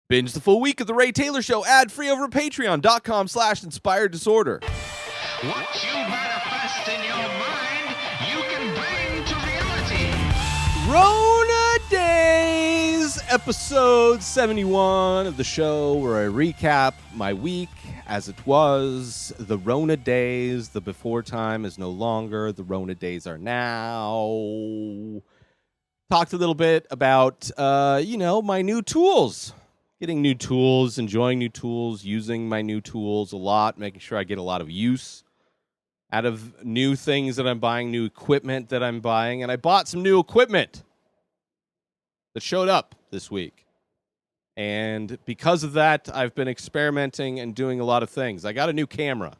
Binge the full week of The Ray Taylor Show ad-free over at patreon.com/inspired disorder. What you manifest in your mind, you can bring to reality. Rona Dayz, episode 71 of the show, where I recap my week as it was. The Rona Days, the before time is no longer. The Rona Days are now. Talked a little bit about, my new tools. Getting new tools, enjoying new tools, using my new tools a lot, making sure I get a lot of use out of new things that I'm buying, new equipment that I'm buying. And I bought some new equipment that showed up this week. And because of that, I've been experimenting and doing a lot of things. I got a new camera.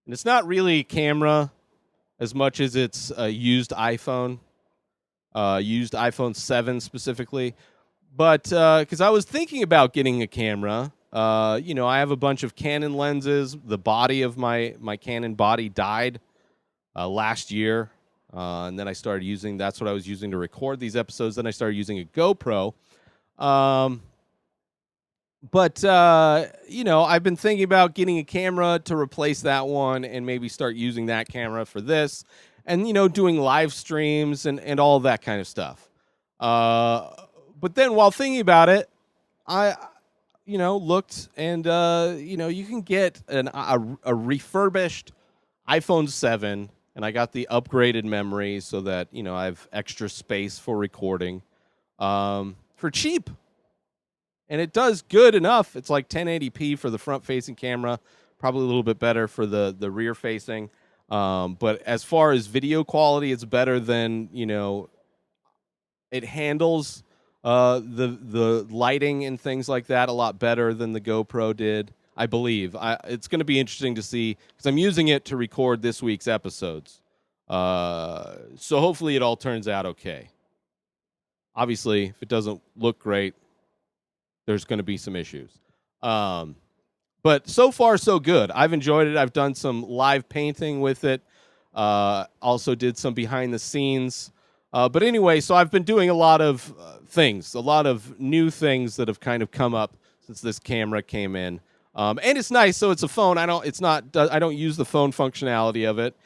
And it's not really a camera as much as it's a used iPhone 7 specifically. But because I was thinking about getting a camera, I have a bunch of Canon lenses. The body of my Canon body died last year. And then I started using, that's what I was using to record these episodes. Then I started using a GoPro. But I've been thinking about getting a camera to replace that one and maybe start using that camera for this. And, doing live streams and all of that kind of stuff. But then while thinking about it, I, looked and, you can get a refurbished iPhone 7, and I got the upgraded memory so that, I have extra space for recording for cheap. And it does good enough. It's like 1080p for the front-facing camera, probably a little bit better for the rear-facing. But as far as video quality, it's better than, it handles the lighting and things like that a lot better than the GoPro did, I believe. It's going to be interesting to see, because I'm using it to record this week's episodes. So hopefully it all turns out okay. Obviously, if it doesn't look great, there's going to be some issues. But so far, so good. I've enjoyed it. I've done some live painting with it. Also did some behind the scenes. But anyway, so I've been doing a lot of things, a lot of new things that have kind of come up since this camera came in. And it's nice. So it's a phone. I don't use the phone functionality of it.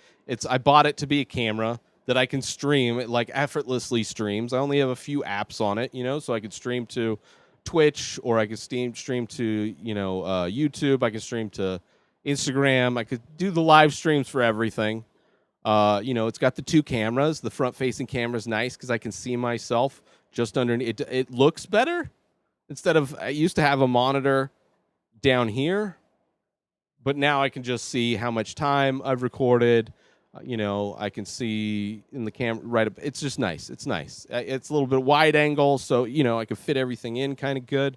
I bought it to be a camera that I can stream. It like effortlessly streams. I only have a few apps on it, so I could stream to Twitch, or I could stream to YouTube. I could stream to Instagram. I could do the live streams for everything. It's got the two cameras. The front-facing camera is nice because I can see myself just underneath. It looks better. Instead of, I used to have a monitor down here, but now I can just see how much time I've recorded. I can see in the camera right up. It's just nice. It's nice. It's a little bit wide angle, so, I can fit everything in kind of good.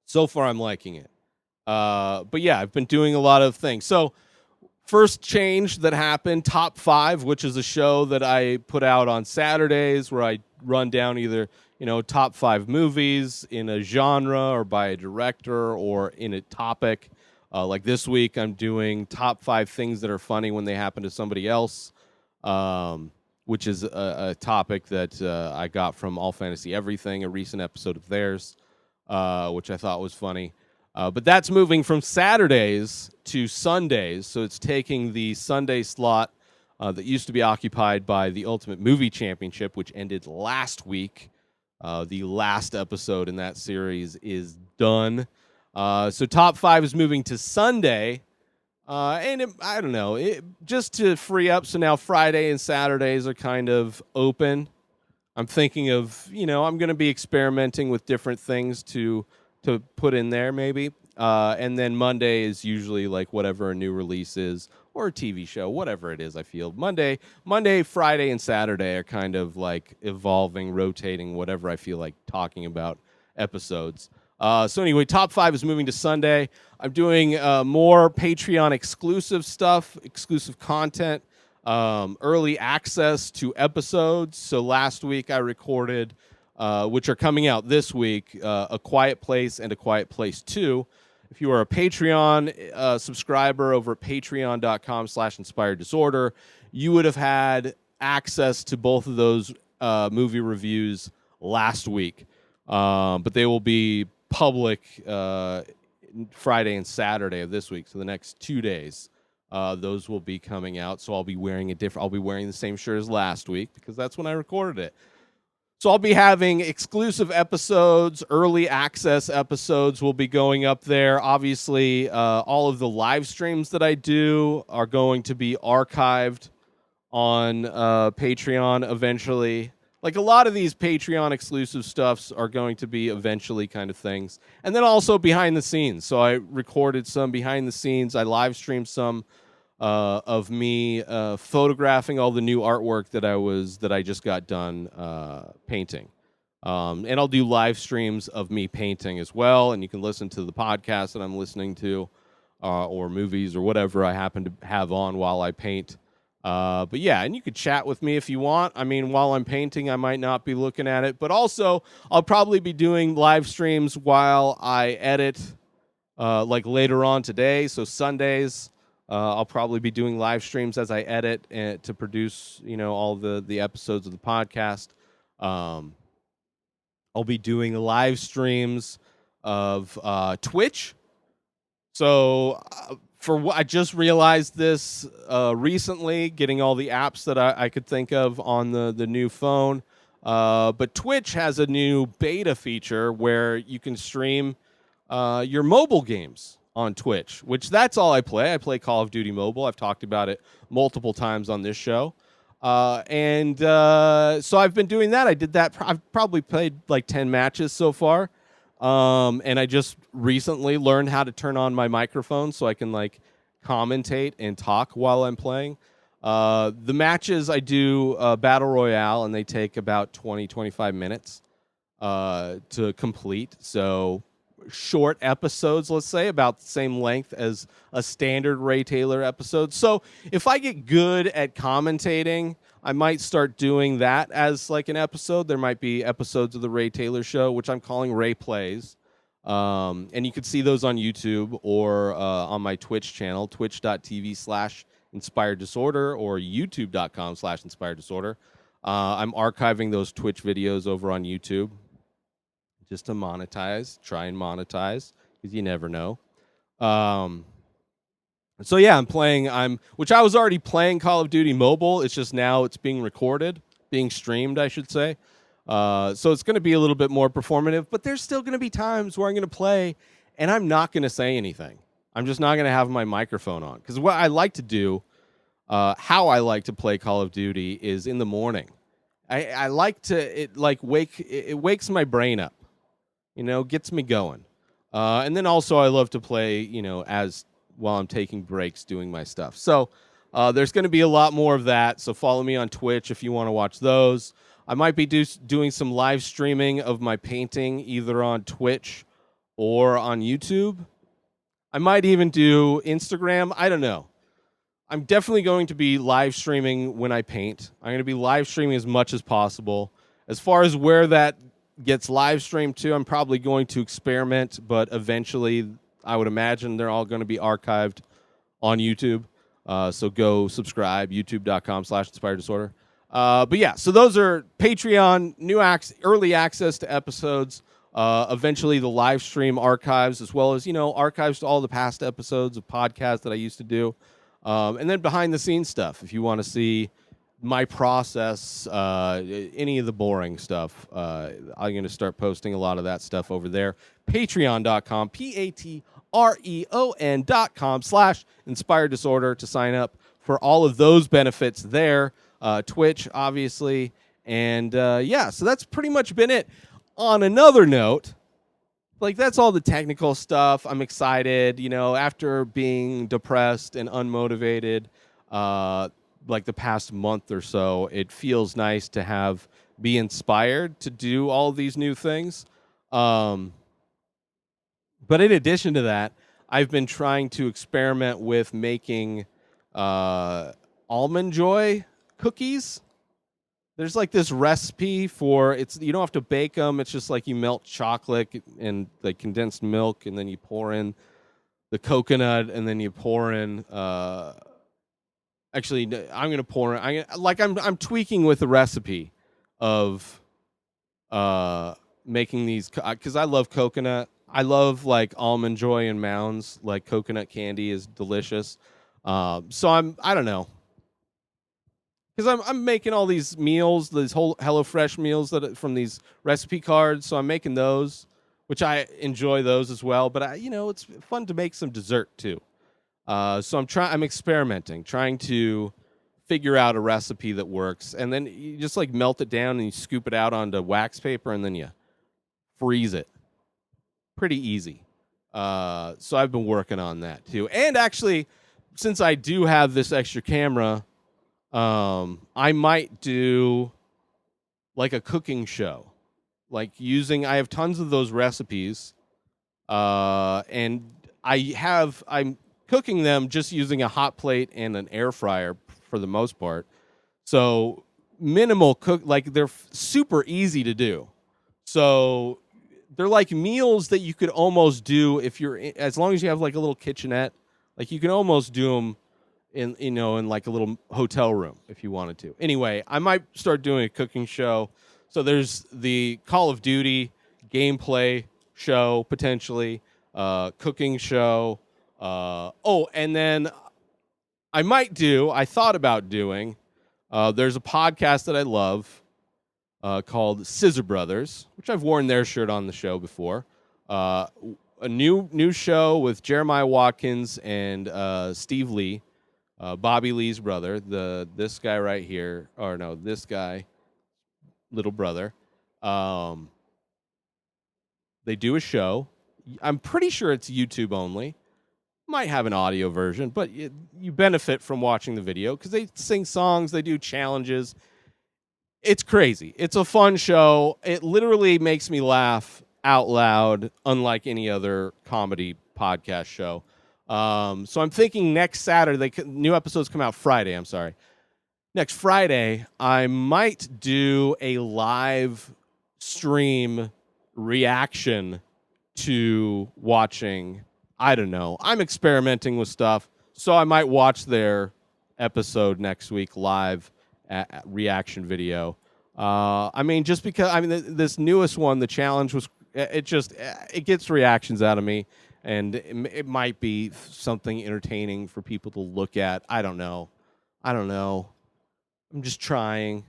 So far, I'm liking it. But yeah, I've been doing a lot of things. So, first change that happened, Top 5, which is a show that I put out on Saturdays where I run down either, top 5 movies in a genre or by a director or in a topic. Like this week, I'm doing top 5 things that are funny when they happen to somebody else, which is a topic that I got from All Fantasy Everything, a recent episode of theirs, which I thought was funny. But that's moving from Saturdays to Sundays, so it's taking the Sunday slot that used to be occupied by the Ultimate Movie Championship, which ended last week. The last episode in that series is done. So Top 5 is moving to Sunday, and I don't know, just to free up, so now Friday and Saturdays are kind of open. I'm thinking of, I'm going to be experimenting with different things to put in there maybe. And then Monday is usually like whatever a new release is or a TV show, whatever it is, I feel. Monday, Friday, and Saturday are kind of like evolving, rotating, whatever I feel like talking about episodes. So anyway, Top 5 is moving to Sunday. I'm doing more Patreon exclusive stuff, exclusive content, early access to episodes. So last week I recorded, which are coming out this week, A Quiet Place and A Quiet Place 2. If you are a Patreon subscriber over at patreon.com/inspired disorder, you would have had access to both of those movie reviews last week. but they will be public Friday and Saturday of this week. So the next 2 days, those will be coming out. So I'll be wearing I'll be wearing the same shirt as last week because that's when I recorded it. So I'll be having exclusive episodes, early access episodes will be going up there. Obviously, all of the live streams that I do are going to be archived on Patreon eventually. Like a lot of these Patreon exclusive stuffs are going to be eventually kind of things. And then also behind the scenes. So I recorded some behind the scenes. I live streamed some of me photographing all the new artwork that I just got done painting. And I'll do live streams of me painting as well. And you can listen to the podcast that I'm listening to, or movies or whatever I happen to have on while I paint. But yeah, and you could chat with me if you want. I mean, while I'm painting, I might not be looking at it, but also I'll probably be doing live streams while I edit, like later on today. So Sundays, I'll probably be doing live streams as I edit and to produce, all the episodes of the podcast. I'll be doing live streams of Twitch. So I just realized this recently, getting all the apps that I could think of on the new phone. But Twitch has a new beta feature where you can stream your mobile games on Twitch, which that's all I play. I play Call of Duty Mobile. I've talked about it multiple times on this show. So I've been doing that. I did that. I've probably played like 10 matches so far. And I just recently learned how to turn on my microphone so I can like commentate and talk while I'm playing. The matches I do Battle Royale, and they take about 20-25 minutes to complete. So short episodes, let's say, about the same length as a standard Ray Taylor episode. So if I get good at commentating, I might start doing that as like an episode. There might be episodes of the Ray Taylor Show, which I'm calling Ray Plays. And you can see those on YouTube or on my Twitch channel, twitch.tv/Inspired Disorder or youtube.com/Inspired Disorder. I'm archiving those Twitch videos over on YouTube just to try and monetize, because you never know. So yeah, which I was already playing Call of Duty Mobile. It's just now it's being recorded, being streamed, I should say. So it's going to be a little bit more performative, but there's still going to be times where I'm going to play and I'm not going to say anything. I'm just not going to have my microphone on, because what I like to do, how I like to play Call of Duty is in the morning. I like to, it wakes my brain up, gets me going. And then also I love to play, while I'm taking breaks doing my stuff. So there's going to be a lot more of that. So follow me on Twitch if you want to watch those. I might be doing some live streaming of my painting either on Twitch or on YouTube. I might even do Instagram. I don't know. I'm definitely going to be live streaming when I paint. I'm going to be live streaming as much as possible. As far as where that gets live streamed to, I'm probably going to experiment, but eventually I would imagine they're all going to be archived on YouTube. So go subscribe, youtube.com/Inspired Disorder. But yeah, so those are Patreon, early access to episodes, eventually the live stream archives, as well as, archives to all the past episodes of podcasts that I used to do. And then behind the scenes stuff, if you want to see my process, any of the boring stuff, I'm going to start posting a lot of that stuff over there. Patreon.com, patreon.com/Inspired Disorder to sign up for all of those benefits there. Twitch, obviously. And yeah, so that's pretty much been it. On another note, that's all the technical stuff. I'm excited, after being depressed and unmotivated, the past month or so, it feels nice to be inspired to do all these new things. But in addition to that, I've been trying to experiment with making almond joy cookies. There's this recipe for you don't have to bake them. It's just you melt chocolate and condensed milk, and then you pour in the coconut, and then you pour in. Actually, I'm gonna pour in. I'm tweaking with the recipe of making these because I love coconut. I love like Almond Joy and Mounds. Like coconut candy is delicious. So I don't know, because I'm making all these meals, these whole HelloFresh meals from these recipe cards. So I'm making those, which I enjoy those as well. But it's fun to make some dessert too. So I'm experimenting, trying to figure out a recipe that works, and then you just like melt it down and you scoop it out onto wax paper, and then you freeze it. Pretty easy. So I've been working on that too. And actually, since I do have this extra camera, I might do like a cooking show, like I have tons of those recipes, and I'm cooking them just using a hot plate and an air fryer for the most part. So minimal cook, like they're super easy to do. So they're like meals that you could almost do as long as you have like a little kitchenette, like you can almost do them in like a little hotel room if you wanted to. Anyway, I might start doing a cooking show. So there's the Call of Duty gameplay show, potentially, cooking show. And then I thought about doing, there's a podcast that I love called Scissor Brothers, which I've worn their shirt on the show before. A new show with Jeremiah Watkins and Steve Lee, Bobby Lee's brother, this guy right here, or no, this guy, little brother. They do a show. I'm pretty sure it's YouTube only. Might have an audio version, but you benefit from watching the video because they sing songs, they do challenges. It's crazy. It's a fun show. It literally makes me laugh out loud, unlike any other comedy podcast show. So I'm thinking next Saturday, new episodes come out Friday, I'm sorry. Next Friday, I might do a live stream reaction to watching, I don't know. I'm experimenting with stuff, so I might watch their episode next week live at reaction video. Just because this newest one, the challenge was it gets reactions out of me, and it might be something entertaining for people to look at. I don't know. I'm just trying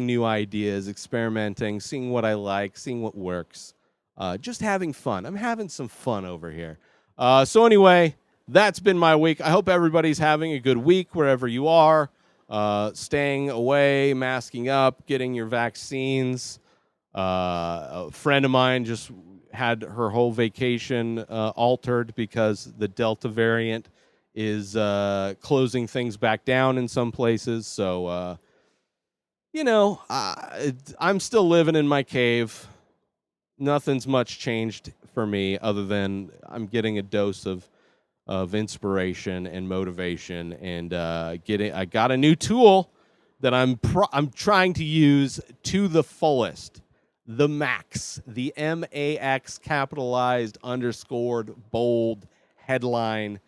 new ideas, experimenting, seeing what I like, seeing what works. Just having fun. I'm having some fun over here. So anyway, that's been my week. I hope everybody's having a good week wherever you are. Staying away, masking up, getting your vaccines. A friend of mine just had her whole vacation altered because the Delta variant is closing things back down in some places. So, I'm still living in my cave. Nothing's much changed for me other than I'm getting a dose of inspiration and motivation, and I got a new tool that I'm trying to use to the fullest. The Max, the MAX capitalized, underscored, bold headline.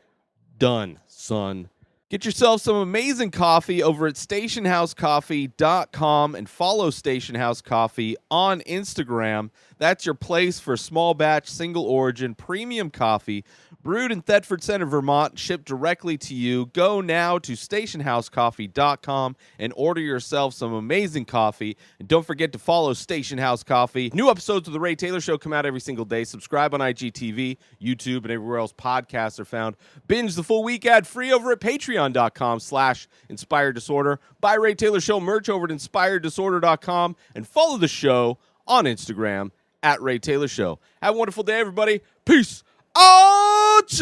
Done, son. Get yourself some amazing coffee over at stationhousecoffee.com and follow Station House Coffee on Instagram. That's your place for small batch, single origin, premium coffee brewed in Thetford Center, Vermont, shipped directly to you. Go now to stationhousecoffee.com and order yourself some amazing coffee. And don't forget to follow Station House Coffee. New episodes of The Ray Taylor Show come out every single day. Subscribe on IGTV, YouTube, and everywhere else podcasts are found. Binge the full week ad-free over at patreon.com/Inspired Disorder. Buy Ray Taylor Show merch over at inspireddisorder.com and follow the show on Instagram at Ray Taylor Show. Have a wonderful day, everybody. Peace out!